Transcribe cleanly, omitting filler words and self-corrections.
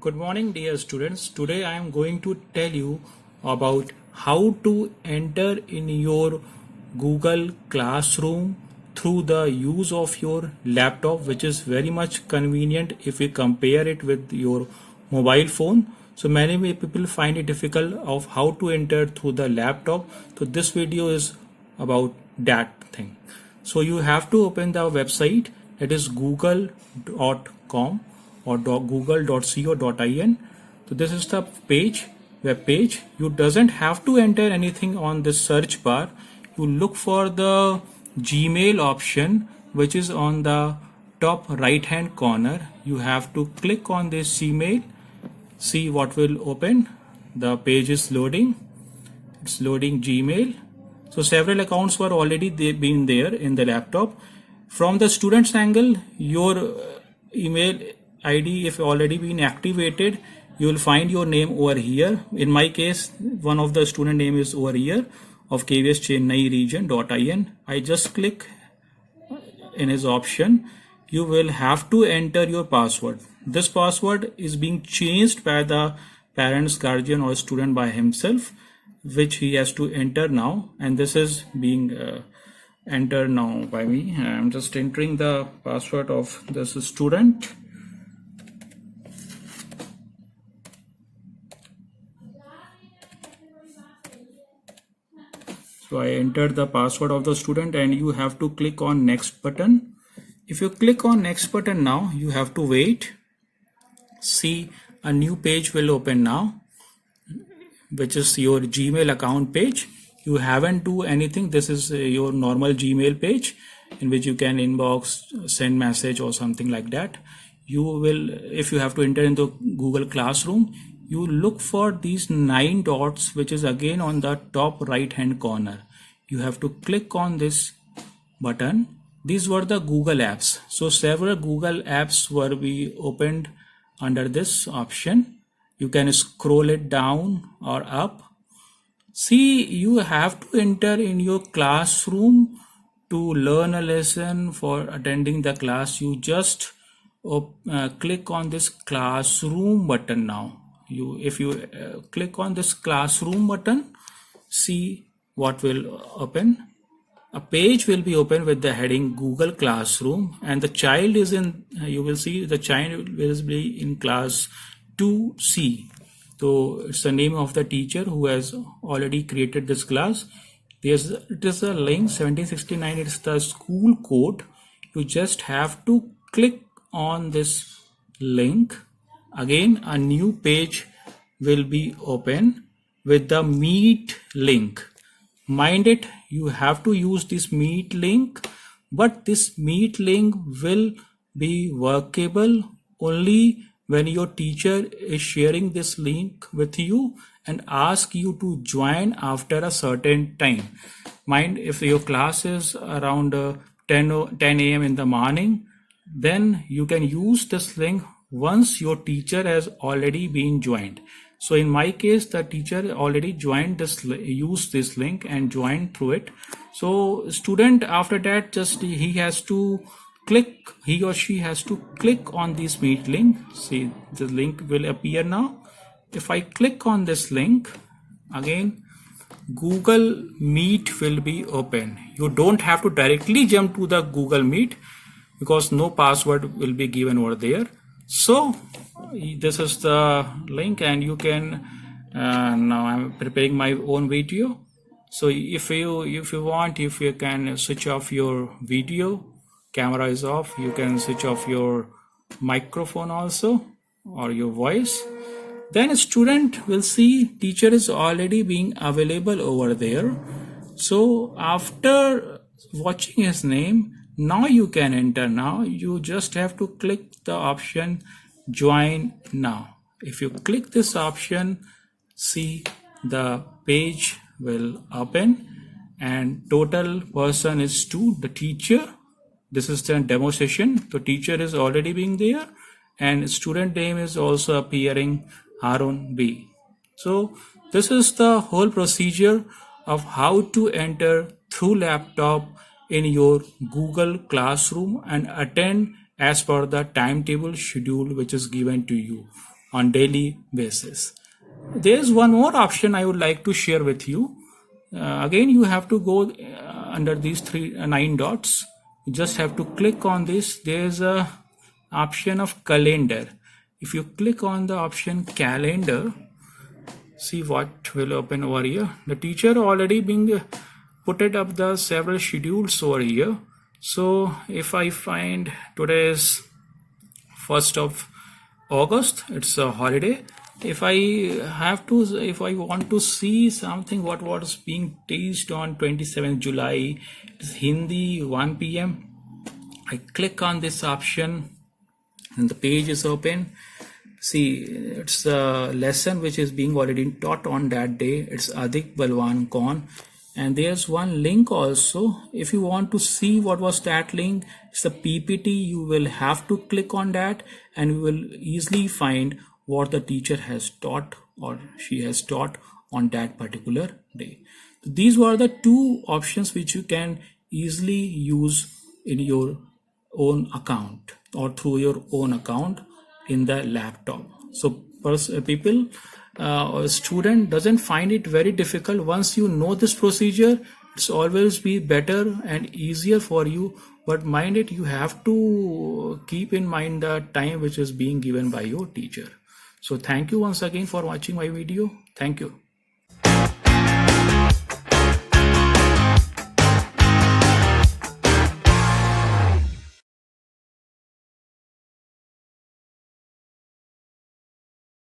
Good morning, dear students. Today I am going to tell you about how to enter in your Google Classroom through the use of your laptop, which is very much convenient if we compare it with your mobile phone. So many people find it difficult of how to enter through the laptop. So this video is about that thing. So you have to open the website, that is google.com or google.co.in. So this is the web page. You doesn't have to enter anything on this search bar. You look for the Gmail option, which is on the top right hand corner. You have to click on this Gmail. See what will open. The page is loading. It's loading Gmail. So several accounts were already been there in the laptop. From the student's angle, your email ID, if already been activated, you will find your name over here. In my case, one of the student name is over here of KVS Chennai region.in. I just click in his option. You will have to enter your password. This password is being changed by the parents, guardian or student by himself, which he has to enter now, and this is being entered now by me. I'm just entering the password of this student. So I entered the password of the student and you have to click on next button. If you click on next button now, you have to wait. See, a new page will open now, which is your Gmail account page. You haven't do anything. This is your normal Gmail page in which you can inbox, send message or something like that. You will, if you have to enter into Google Classroom, you look for these 9 dots, which is again on the top right hand corner. You have to click on this button. These were the Google apps. So several Google apps were be opened under this option. You can scroll it down or up. See, you have to enter in your classroom to learn a lesson. For attending the class, you just click on this classroom button now. If you click on this classroom button, see what will open. A page will be open with the heading Google Classroom, and the child is in, you will see the child will be in class 2C. So it's the name of the teacher who has already created this class. It is a link 1769. It's the school code. You just have to click on this link. Again, a new page will be open with the Meet link. Mind it, you have to use this Meet link, but this Meet link will be workable only when your teacher is sharing this link with you and ask you to join after a certain time. Mind, if your class is around 10 a.m. in the morning, then you can use this link once your teacher has already been joined. So in my case, the teacher already joined this, used this link and joined through it. So student, after that, just he has to click, he or she has to click on this Meet link. See, the link will appear now. If I click on this link, again Google Meet will be open. You don't have to directly jump to the Google Meet because no password will be given over there. So this is the link, and you can now I'm preparing my own video. So if you want, if you can switch off your video, camera is off, you can switch off your microphone also or your voice. Then a student will see teacher is already being available over there. So after watching his name, now you can enter. Now you just have to click the option join now. If you click this option, see the page will open and total person is 2, the teacher. This is the demo session. The teacher is already being there and student name is also appearing, Harun B. So this is the whole procedure of how to enter through laptop in your Google Classroom and attend as per the timetable schedule which is given to you. on daily basis. There's one more option I would like to share with you. Again, you have to go under these 9 dots. You just have to click on this. There's a option of calendar. If you click on the option calendar, see what will open over here. The teacher already being put it up the several schedules over here. So if I find today is 1st of August, it's a holiday. If I want to see something what was being teached on 27th July, it's Hindi 1 p.m. I click on this option and the page is open. See, it's a lesson which is being already taught on that day. It's Adhik Balwan Kaun. And there's one link also. If you want to see what was that link, it's the PPT. You will have to click on that and you will easily find what the teacher has taught or she has taught on that particular day. These were the 2 options which you can easily use in your own account or through your own account in the laptop. So people, a student doesn't find it very difficult. Once you know this procedure, it's always be better and easier for you. But mind it, you have to keep in mind the time which is being given by your teacher. So thank you once again for watching my video. Thank you.